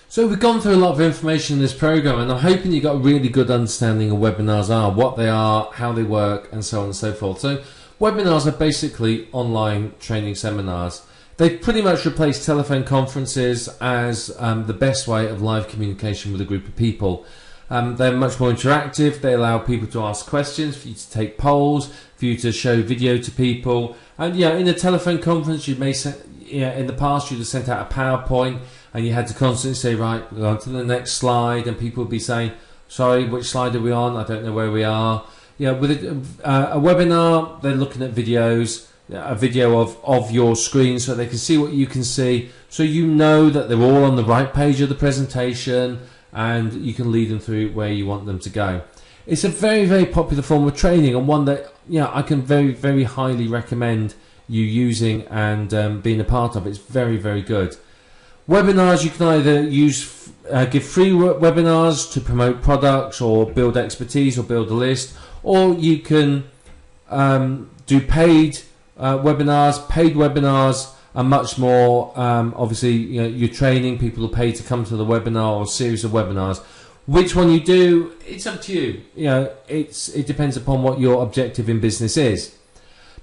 So we've gone through a lot of information in this program, and I'm hoping you got a really good understanding of webinars are, what they are, how they work, and so on and so forth. So webinars are basically online training seminars. They've pretty much replaced telephone conferences as the best way of live communication with a group of people. They're much more interactive. They allow people to ask questions, for you to take polls, for you to show video to people. And in a telephone conference, you may in the past you'd have sent out a PowerPoint, and you had to constantly say, right, we're on to the next slide, and people would be saying, sorry, which slide are we on? I don't know where we are. With a webinar, they're looking at videos, a video of your screen, so they can see what you can see, so you know that they're all on the right page of the presentation, and you can lead them through where you want them to go. It's a very, very popular form of training, and one that I can very, very highly recommend you using and being a part of. It's very, very good. Webinars, you can either give free webinars to promote products or build expertise or build a list, or you can do paid webinars. Paid webinars are much more, obviously, you're training, people will pay to come to the webinar or a series of webinars. Which one you do, it's up to you. It depends upon what your objective in business is.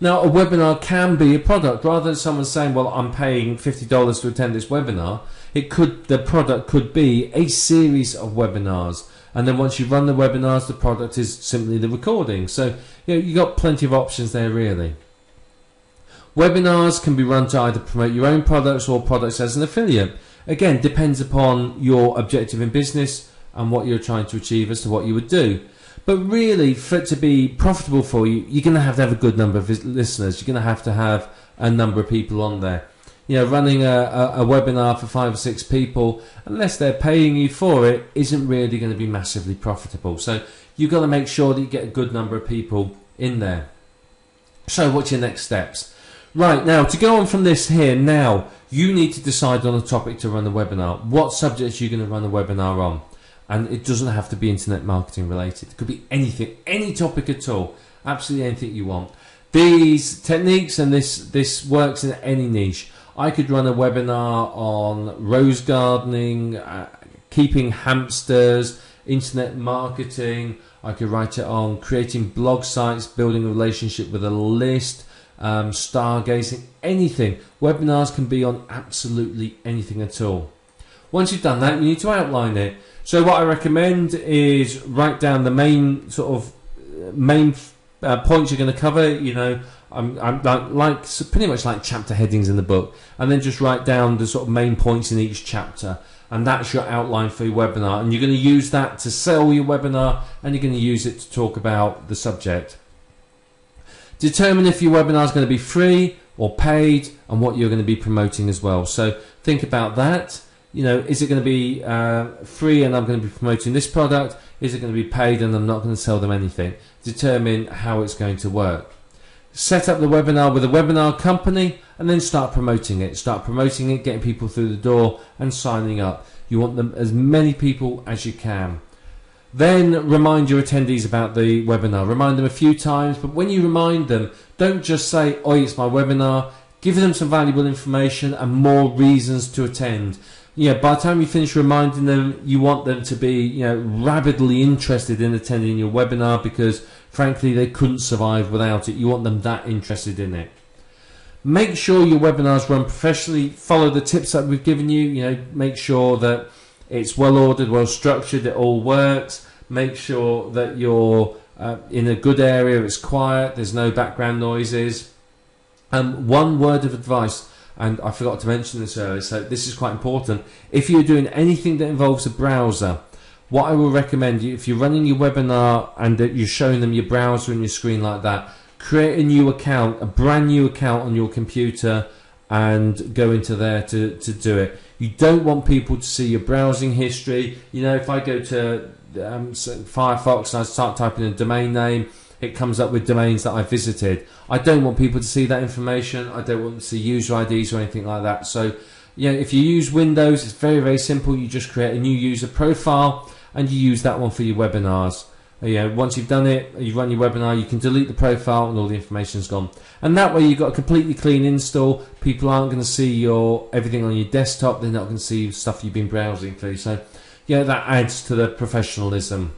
Now, a webinar can be a product. Rather than someone saying, well, I'm paying $50 to attend this webinar, the product could be a series of webinars. And then once you run the webinars, the product is simply the recording. So you've got plenty of options there, really. Webinars can be run to either promote your own products or products as an affiliate. Again, depends upon your objective in business and what you're trying to achieve as to what you would do. But really, for it to be profitable for you, you're going to have a good number of listeners. You're going to have a number of people on there. Running a webinar for 5 or 6 people, unless they're paying you for it, isn't really going to be massively profitable. So you've got to make sure that you get a good number of people in there. So what's your next steps? Right, now, to go on from this here, now, you need to decide on a topic to run the webinar. What subjects are you going to run the webinar on? And it doesn't have to be internet marketing related. It could be anything, any topic at all. Absolutely anything you want. These techniques and this works in any niche. I could run a webinar on rose gardening, keeping hamsters, internet marketing. I could write it on creating blog sites, building a relationship with a list, stargazing, anything. Webinars can be on absolutely anything at all. Once you've done that, you need to outline it. So what I recommend is write down the main points you're going to cover. I'm like pretty much like chapter headings in the book, and then just write down the sort of main points in each chapter, and that's your outline for your webinar. And you're going to use that to sell your webinar, and you're going to use it to talk about the subject. Determine if your webinar is going to be free or paid, and what you're going to be promoting as well. So think about that. Is it going to be free and I'm going to be promoting this product? Is it going to be paid and I'm not going to sell them anything? Determine how it's going to work. Set up the webinar with a webinar company and then start promoting it. Start promoting it, getting people through the door and signing up. You want them as many people as you can. Then remind your attendees about the webinar. Remind them a few times, but when you remind them, don't just say, "Oh, it's my webinar." Give them some valuable information and more reasons to attend. By the time you finish reminding them, you want them to be, rabidly interested in attending your webinar, because frankly they couldn't survive without it. You want them that interested in it. Make sure your webinars run professionally. Follow the tips that we've given you. Make sure that it's well ordered, well structured, it all works. Make sure that you're in a good area, it's quiet, there's no background noises. One word of advice, and I forgot to mention this earlier, so this is quite important. If you're doing anything that involves a browser, what I will recommend you, if you're running your webinar and you're showing them your browser and your screen like that, create a new account, a brand new account on your computer, and go into there to do it. You don't want people to see your browsing history. If I go to Firefox and I start typing a domain name, it comes up with domains that I visited. I don't want people to see that information. I don't want to see user IDs or anything like that. So, if you use Windows, it's very, very simple. You just create a new user profile and you use that one for your webinars. Once you've done it, you run your webinar, you can delete the profile and all the information's gone. And that way you've got a completely clean install. People aren't going to see everything on your desktop. They're not going to see stuff you've been browsing through. So that adds to the professionalism.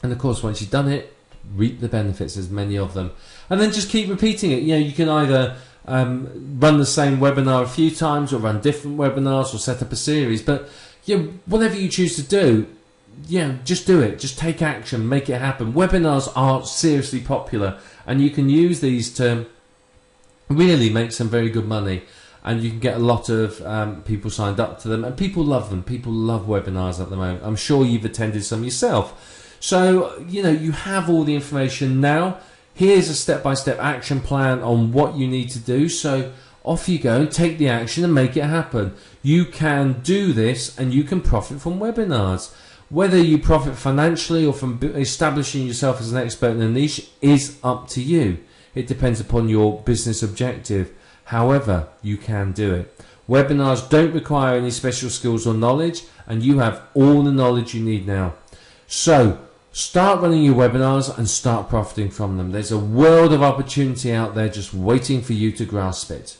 And of course, once you've done it, reap the benefits, as many of them. And then just keep repeating it. You can either run the same webinar a few times, or run different webinars, or set up a series. But whatever you choose to do, just do it. Just take action, make it happen. Webinars are seriously popular, and you can use these to really make some very good money, and you can get a lot of people signed up to them, and people love them. People love webinars at the moment. I'm sure you've attended some yourself. So you have all the information now. Here's a step-by-step action plan on what you need to do. So off you go, take the action and make it happen. You can do this, and you can profit from webinars. Whether you profit financially or from establishing yourself as an expert in a niche is up to you. It depends upon your business objective. However, you can do it. Webinars don't require any special skills or knowledge, and you have all the knowledge you need now. So start running your webinars and start profiting from them. There's a world of opportunity out there just waiting for you to grasp it.